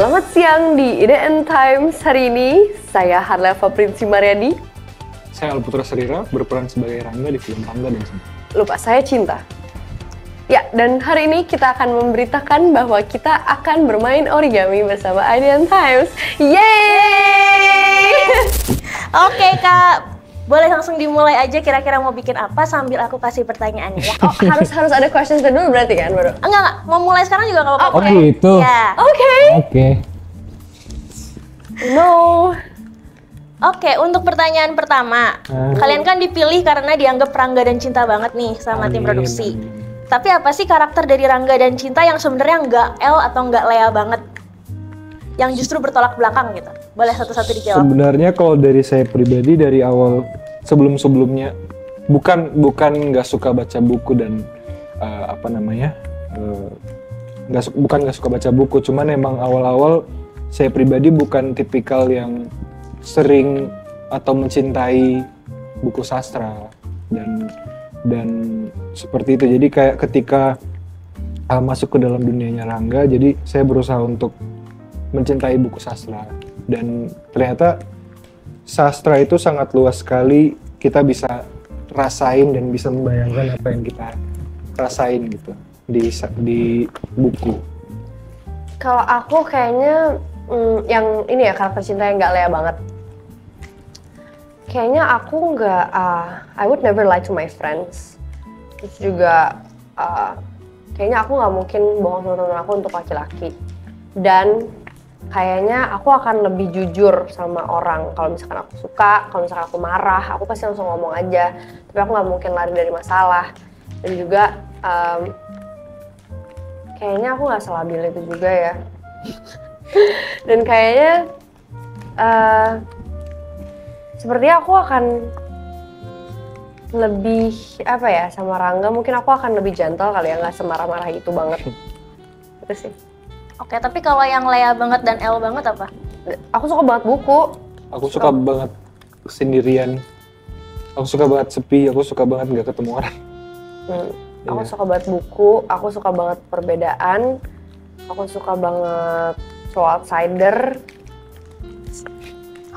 Selamat siang di IDN Times. Hari ini saya Harleva Prinsi Mariadi. Saya Alputra Serira berperan sebagai Rangga di film Rangga dan Cinta. Lupa saya cinta. Ya, dan hari ini kita akan memberitakan bahwa kita akan bermain origami bersama IDN Times. Yeay! Oke Kak, boleh langsung dimulai aja kira-kira mau bikin apa sambil aku kasih pertanyaannya ya. Oh, harus ada questions dulu berarti kan baru? Enggak, mau mulai sekarang juga nggak apa-apa. Oh gitu? Ya. Oke. No. Oke, untuk pertanyaan pertama, kalian kan dipilih karena dianggap Rangga dan Cinta banget nih sama tim produksi. Tapi apa sih karakter dari Rangga dan Cinta yang sebenarnya nggak L atau nggak Lea banget? Yang justru bertolak belakang gitu. Boleh satu-satu dijawab. Sebenarnya kalau dari saya pribadi dari awal sebelum-sebelumnya bukan nggak suka baca buku dan bukan nggak suka baca buku, cuman emang awal-awal saya pribadi bukan tipikal yang sering atau mencintai buku sastra dan seperti itu. Jadi kayak ketika masuk ke dalam dunianya Rangga, jadi saya berusaha untuk mencintai buku sastra, dan ternyata sastra itu sangat luas sekali, kita bisa rasain dan bisa membayangkan apa yang kita rasain gitu di buku. Kalau aku kayaknya yang ini ya, karakter cinta yang nggak Lea banget. Kayaknya aku nggak, I would never lie to my friends. Terus juga kayaknya aku nggak mungkin bohong sama temen aku untuk laki-laki. Dan kayaknya aku akan lebih jujur sama orang. Kalau misalkan aku suka, kalau misalkan aku marah, aku pasti langsung ngomong aja. Tapi aku nggak mungkin lari dari masalah. Dan juga kayaknya aku nggak selabil itu juga ya. Dan kayaknya sepertinya aku akan lebih sama Rangga. Mungkin aku akan lebih gentle kali ya, nggak semarah-marah itu banget. Itu sih. Oke, tapi kalau yang Lea banget dan L banget apa? Aku suka banget buku. Aku suka banget sendirian. Aku suka banget sepi. Aku suka banget nggak ketemu orang. Aku suka banget buku. Aku suka banget perbedaan. Aku suka banget soul outsider.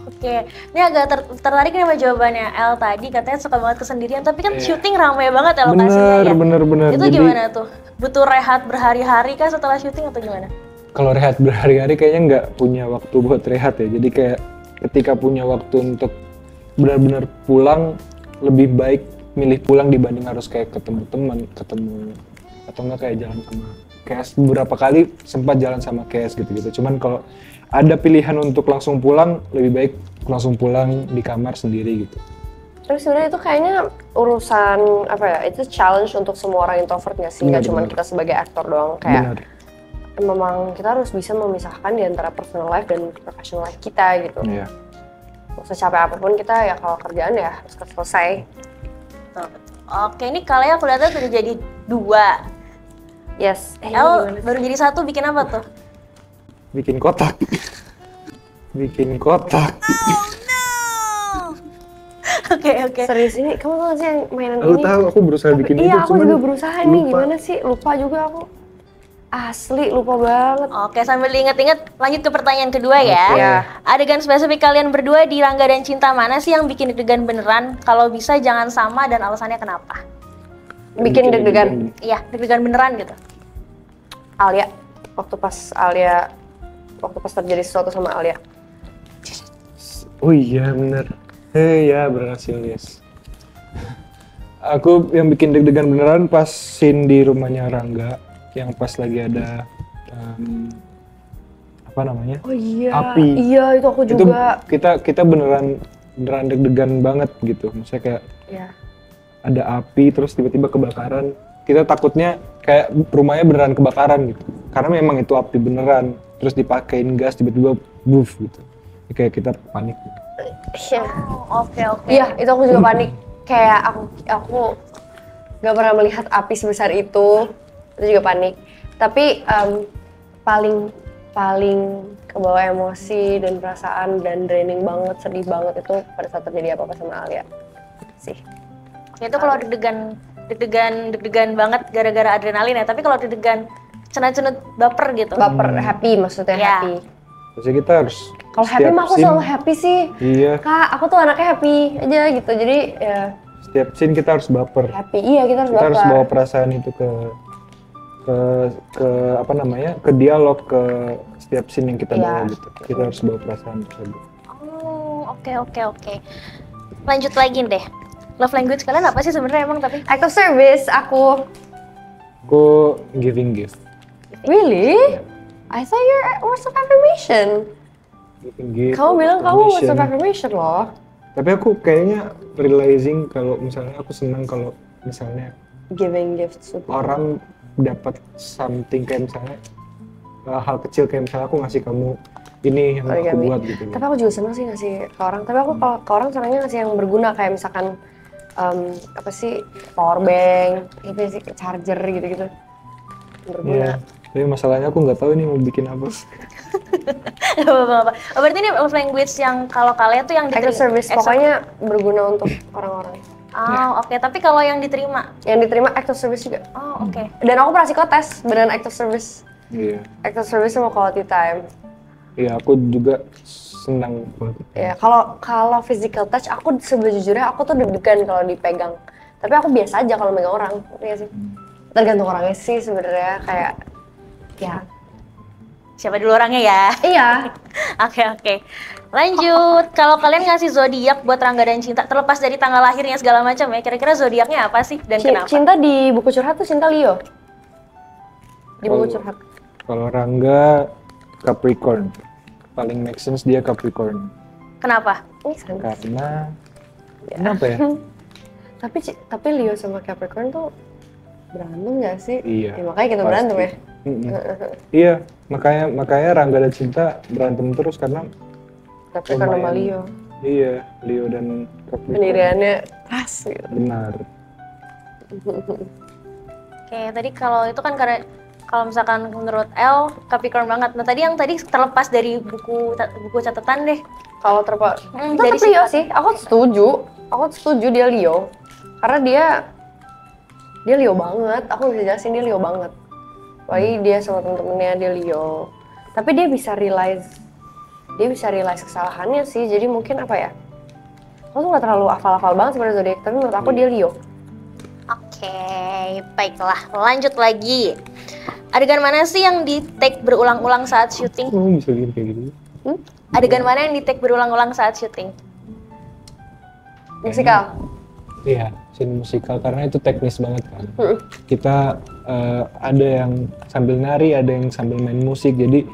Oke, ini agak tertarik nih sama jawabannya. L tadi katanya suka banget kesendirian, tapi kan syuting ramai banget ya lokasinya ya? Bener. Itu Jadi, gimana tuh? Butuh rehat berhari-hari kah setelah syuting atau gimana? kalau rehat berhari-hari kayaknya nggak punya waktu buat rehat ya. Jadi kayak ketika punya waktu untuk benar-benar pulang, lebih baik milih pulang dibanding harus kayak ketemu atau nggak kayak jalan sama Kes. Beberapa kali sempat jalan sama Kes gitu-gitu. Cuman kalau ada pilihan untuk langsung pulang, lebih baik langsung pulang di kamar sendiri gitu. Tapi sebenarnya itu kayaknya urusan itu challenge untuk semua orang introvert nggak sih? Nggak cuma kita sebagai aktor doang. Kayak memang kita harus bisa memisahkan di antara personal life dan professional life kita gitu. Iya. Secapek apapun kita ya, kalau kerjaan ya harus selesai. Oke, ini kalian aku lihat udah jadi 2. Yes. L baru jadi 1, bikin apa tuh? Bikin kotak. Oke. Serius ini, kamu tau gak sih yang mainan Lu ini? tahu aku berusaha bikin itu. Iya, aku juga berusaha nih. lupa. Gimana sih? Lupa juga aku. Asli, lupa banget. Oke, sambil diinget-inget, lanjut ke pertanyaan kedua ya. Iya. Adegan spesifik kalian berdua di Rangga dan Cinta mana sih yang bikin deg-degan beneran? Kalau bisa jangan sama dan alasannya kenapa? Bikin deg-degan. Iya, deg-degan beneran gitu. Alia, waktu pas terjadi sesuatu sama Alia. Oh iya bener. Ya berhasil, yes. Aku yang bikin deg-degan beneran pas scene di rumahnya Rangga, yang pas lagi ada Oh iya. api. Iya, itu aku juga. Itu kita beneran deg-degan banget gitu. Maksudnya kayak ada api terus tiba-tiba kebakaran. Kita takutnya kayak rumahnya beneran kebakaran gitu. Karena memang itu api beneran. Terus dipakein gas tiba-tiba buff gitu. Kayak kita panik. Oke. Iya, itu aku juga panik. Kayak aku nggak pernah melihat api sebesar itu juga panik. Tapi paling kebawa emosi dan perasaan dan draining banget, sedih banget itu pada saat terjadi apa-apa sama Alia sih. Itu kalau deg-degan banget gara-gara adrenalin ya. Tapi kalau deg-degan cenut-cenut baper gitu. Baper, happy maksudnya, Ya. happy. Maksudnya kita harus Kalau happy mah aku selalu happy sih. Iya. Kak, aku tuh anaknya happy aja gitu. Jadi ya Setiap scene kita harus baper. happy. Iya, kita harus Kita harus baper. bawa perasaan itu ke apa namanya? Ke dialog, ke setiap scene yang kita Iya. bawa gitu. Kita harus bawa perasaan tersebut. Oh, oke. Lanjut lagi deh. Love language kalian apa sih sebenarnya emang tapi? Act of service aku. Aku giving gift. Really? I thought you're words of affirmation. Giving gift. Kamu bilang kamu words of affirmation. affirmation loh. Tapi aku kayaknya realizing kalau misalnya aku senang kalau misalnya Giving gifts to people. orang dapat something kayak misalnya hal kecil kayak misalnya aku ngasih kamu ini yang aku Origami. buat gitu. Tapi aku juga senang sih ngasih ke orang. Tapi aku kalau ke orang senangnya ngasih yang berguna kayak misalkan apa sih power bank, gitu sih charger gitu-gitu. Berguna. Iya. Tapi masalahnya aku nggak tahu ini mau bikin apa. Gak apa-apa. Oh, berarti ini love language yang kalau kalian tuh yang Act of service pokoknya berguna untuk orang-orang. Oh, oke. Tapi kalau yang diterima? Yang diterima act of service juga. Oh, oke. Dan aku pernah psikotes beneran act of service. Iya. Act of service sama quality time. Iya, aku juga senang banget. Ya, kalau physical touch aku sejujurnya aku tuh deg-degan kalau dipegang. Tapi aku biasa aja kalau megang orang, iya sih. Tergantung orangnya sih sebenarnya kayak ya. Siapa dulu orangnya ya? Iya. Oke. Lanjut. Kalau kalian ngasih zodiak buat Rangga dan Cinta, terlepas dari tanggal lahirnya segala macam ya, kira-kira zodiaknya apa sih dan kenapa? Cinta di buku curhat tuh cinta Leo. Di buku Kalau- curhat. Kalau Rangga Capricorn, paling make sense dia Capricorn. Kenapa? Ini sense. Karena kenapa ya? Tapi Leo sama Capricorn tuh berantem gak sih? Iya, Ya, makanya kita pasti. berantem ya. Iya, makanya Rangga dan Cinta berantem terus karena Capricorn sama lumayan. Leo. Iya, Leo dan Capricorn. Pendiriannya pas gitu. Benar. Oke, tadi kalau itu kan karena kalau misalkan menurut El Capricorn banget. Nah, tadi yang tadi terlepas dari buku catatan deh. Kalau tetap dari Leo sih, aku setuju dia Leo. Karena dia Leo banget, aku bisa jelasin dia Leo banget. Apalagi dia sama temen-temennya dia Leo. Tapi dia bisa realize kesalahannya sih, jadi mungkin apa ya? Aku tuh gak terlalu hafal-hafal banget sebenarnya zodiak, tapi menurut aku dia Leo. Oke, baiklah. Lanjut lagi. Adegan mana sih yang di take berulang-ulang saat syuting? Kamu bisa bikin kayak gitu? Adegan mana yang di take berulang-ulang saat syuting? Musikal. Iya, scene musikal karena itu teknis banget kan. Kita ada yang sambil nari, ada yang sambil main musik. Jadi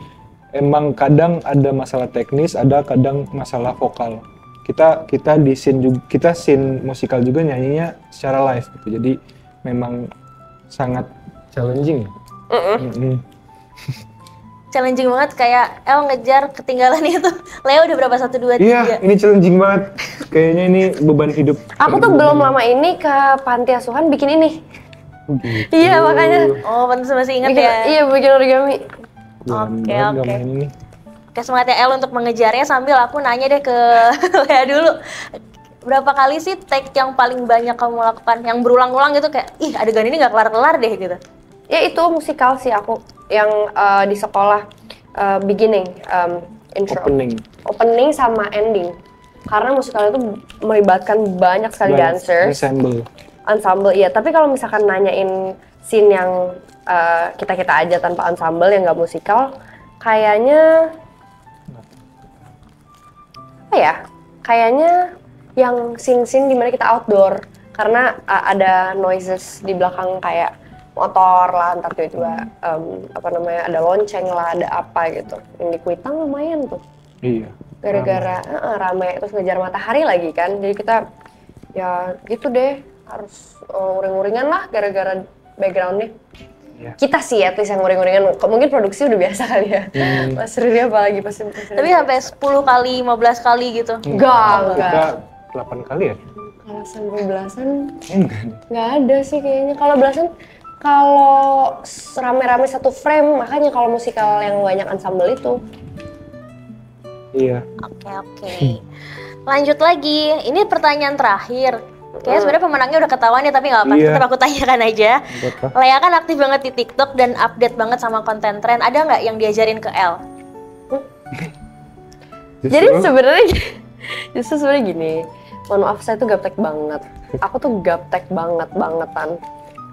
emang kadang ada masalah teknis, ada kadang masalah vokal. Kita di scene juga, kita scene musikal juga nyanyinya secara live gitu. Jadi memang sangat challenging. Challenging banget kayak El ngejar ketinggalan itu. Leo udah berapa? 1, 2, 3. Iya, ini challenging banget. Kayaknya ini beban hidup. Aku tuh belum lama ini ke panti asuhan bikin ini. Gitu. Iya, makanya. Oh, pantas masih ingat Bikin, ya. iya, bikin origami. Oke. Gak main ini. Oke, semangat ya El untuk mengejarnya sambil aku nanya deh ke Lea dulu. Berapa kali sih take yang paling banyak kamu lakukan? Yang berulang-ulang gitu kayak, ih adegan ini gak kelar-kelar deh gitu. Ya itu musikal sih aku yang di sekolah beginning, intro, opening sama ending. Karena musikal itu melibatkan banyak sekali dancers, ensemble. Iya. Tapi kalau misalkan nanyain scene yang kita aja tanpa ensemble yang nggak musikal, kayaknya apa ya? Kayaknya yang scene dimana kita outdoor karena ada noises di belakang kayak motor lah, ntar tiba-tiba ada lonceng lah, ada apa gitu. Yang di Kuitang lumayan tuh. Iya. Gara-gara rame, terus ngejar matahari lagi kan. Jadi kita ya gitu deh, harus uring-uringan lah gara-gara backgroundnya. Iya. Kita sih at least yang uring-uringan, mungkin produksi udah biasa kali ya. Mas Riri apalagi pasti. Tapi sampai 10 kali, 15 kali gitu. Enggak. Kita 8 kali ya? Kalau sampai belasan, nggak ada sih kayaknya. Kalau belasan, kalau rame-rame satu frame, makanya kalau musikal yang banyak ensemble itu. Iya. Oke. Lanjut lagi, ini pertanyaan terakhir. Kayaknya sebenarnya pemenangnya udah ketahuan ya, tapi nggak apa-apa, tetap aku tanyakan aja. Lea kan aktif banget di TikTok dan update banget sama konten tren. Ada nggak yang diajarin ke El? Jadi sebenarnya justru sebenarnya gini, mohon maaf saya tuh gaptek banget. Aku tuh gaptek bangetan.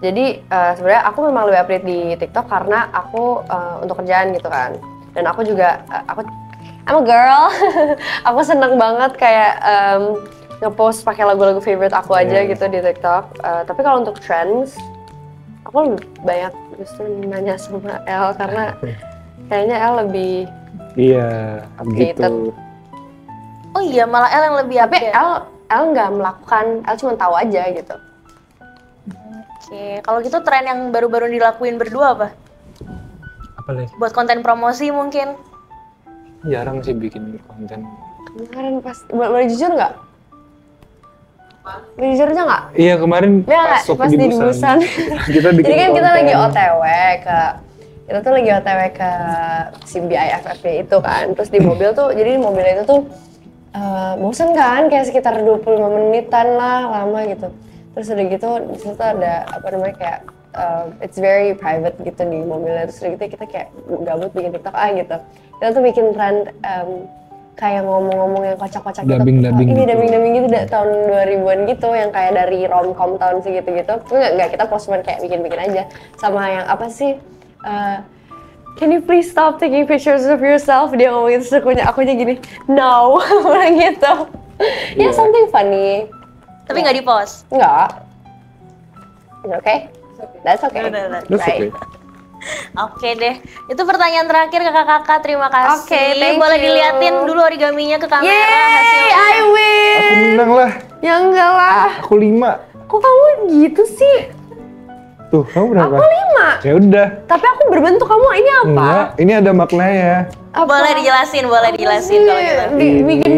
Jadi sebenarnya aku memang lebih update di TikTok karena aku untuk kerjaan gitu kan. Dan aku juga I'm a girl. Aku seneng banget kayak ngepost pakai lagu-lagu favorite aku aja gitu di TikTok. Tapi kalau untuk trends, aku lebih banyak justru nanya sama El karena kayaknya El lebih gitu. Oh iya, malah El yang lebih Tapi update. El nggak melakukan, El cuma tahu aja gitu. Oke, kalau gitu tren yang baru-baru dilakuin berdua apa? Apa lagi? Buat konten promosi mungkin? Jarang sih bikin konten. Kemarin pas, boleh jujur nggak? Boleh jujur aja nggak? Iya kemarin Pas waktu di Busan. kita bikin Jadi kan kita konten. lagi kita tuh lagi OTW ke Simbi IFFP itu kan. Terus di mobil tuh, jadi di mobil itu tuh bosan kan, kayak sekitar 25 menitan lah, lama gitu. Terus udah gitu, di situ ada apa namanya kayak it's very private gitu di mobilnya. Terus udah gitu kita kayak gabut bikin TikTok gitu. Kita tuh bikin trend kayak ngomong-ngomong yang kocak-kocak gitu. Dubbing Ini gitu. dubbing gitu tahun 2000-an gitu, yang kayak dari romcom tahun segitu-gitu. Enggak, kita post kayak bikin-bikin aja. Sama yang apa sih? Can you please stop taking pictures of yourself? Dia ngomong gitu, akunya gini, no, bilang gitu. Ya, something funny. Tapi nggak di-post? Enggak. It's okay? That's okay. Udah. That's Right. okay. Oke deh, itu pertanyaan terakhir kakak-kakak, terima kasih. Oke, thank Boleh you. diliatin dulu origaminya ke kamera Yay, hasilnya. I win! Aku menang lah. Ya enggak lah. Aku 5. Kok kamu gitu sih? Tuh, kamu berapa? Aku 5. Ya udah. Tapi aku berbentuk, kamu ini apa? Enggak, ini ada maknanya. Apa? Boleh dijelasin kalau gitu.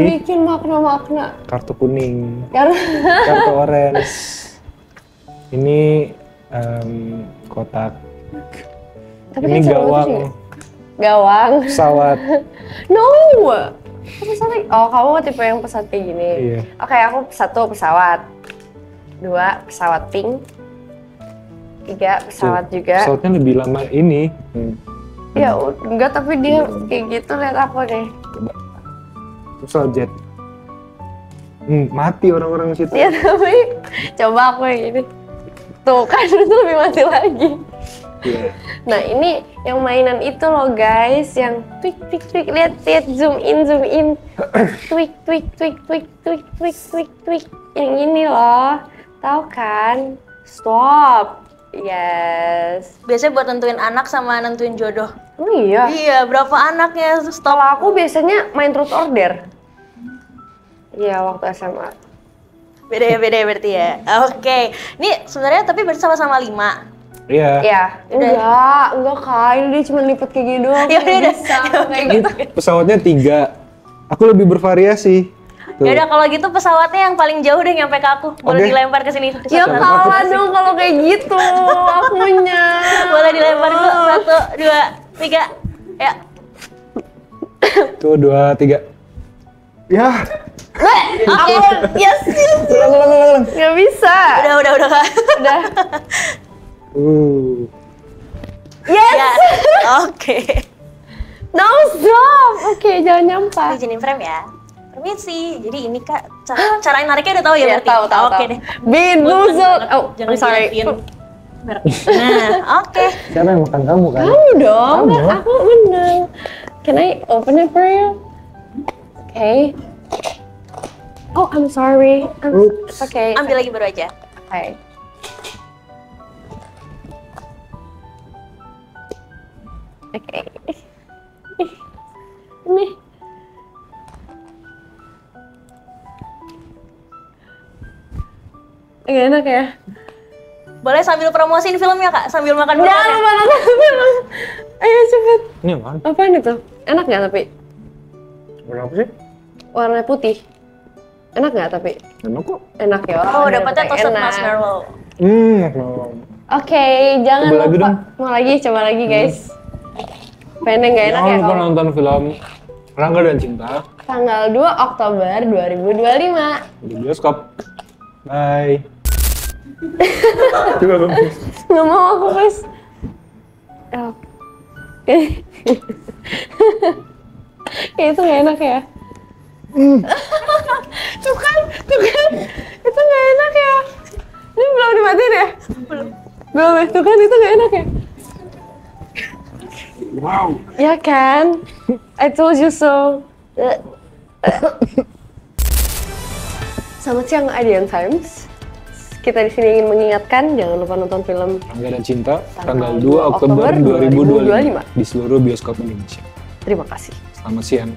Bikin makna-makna. Kartu kuning, Karena kartu orange. Ini kotak. Tapi Ini kan seru gawang, lucu ya. Gawang. pesawat. No. Pesawat. Oh, kamu tipe yang pesawat kayak gini. Iya. Oke, aku 1 pesawat. 2 pesawat pink. 3 pesawat Tuh, juga. Pesawatnya lebih lama ini. Ya enggak, tapi dia kayak gitu, lihat aku deh. Coba. Pesawat jet. Mati orang-orang situ. Ya tapi coba aku yang ini. Tuh kan itu lebih mati lagi. Iya. Nah ini yang mainan itu loh guys, yang tweak, lihat zoom in, tweak, yang ini loh, tahu kan? Stop, yes. Biasanya buat nentuin anak sama nentuin jodoh. Oh iya. Iya, berapa anaknya? Stop. Kalau aku biasanya main truth order. Iya waktu SMA. Beda ya berarti ya. Oke, ini sebenarnya tapi bersama-sama 5. Iya. Iya. Enggak kak, ini dia cuma lipet kayak gini doang. Ya Nggak udah. bisa kayak gitu. Pesawatnya 3. Aku lebih bervariasi. Tuh. Yaudah kalau gitu pesawatnya yang paling jauh deh nyampe ke aku. Boleh Oke. dilempar ke sini. Ya kalah dong kalau kayak gitu akunya. Boleh dilempar dulu. 1, 2, 3. Ya. Tuh 2, 3. Ya. Aku yes. Ulang. Nggak bisa. Udah. Udah. Yes. Ya. Oke. No stop. Oke, jangan nyampah. Izinin frame ya. Permisi. Jadi ini Kak, cara nariknya udah tahu ya Iya, berarti? tahu. Oke deh. Bamboozled. Oh, Jangan I'm sorry. jelasin merek. Nah, oke. Siapa yang makan kamu kan? Kamu dong. Kamu? Aku menang. Can I open it for you? Okay. Oh, I'm sorry. Oops. It's okay. Ambil lagi baru aja. Okay. Oke. Ini. Gak enak ya? Boleh sambil promosiin filmnya Kak, sambil makan Jangan dulu. lupa nonton film. Ayo cepet. Ini apaan? Apaan itu? Enak nggak tapi? Berapa sih? Warna putih. Enak nggak tapi? Enak kok. Enak ya. Oh, dapetnya enak. toasted marshmallow. Oke, jangan Coba lupa. lagi dong. Mau lagi, coba lagi guys. Pengen nggak enak Jangan ya lupa kalau nonton film Rangga dan Cinta tanggal 2 Oktober 2025. di bioskop. Bye. Coba dong. Nggak mau aku guys. Oh. Ya itu nggak enak ya. Tuh kan, itu nggak enak ya. Ini belum dimatiin ya? Belum ya, tuh kan itu nggak enak ya. Wow. Ya kan, I told you so. Selamat siang Adian Times. Kita di sini ingin mengingatkan jangan lupa nonton film Rangga dan Cinta tanggal 2 Oktober 2025 di seluruh bioskop Indonesia. Terima kasih. Selamat siang.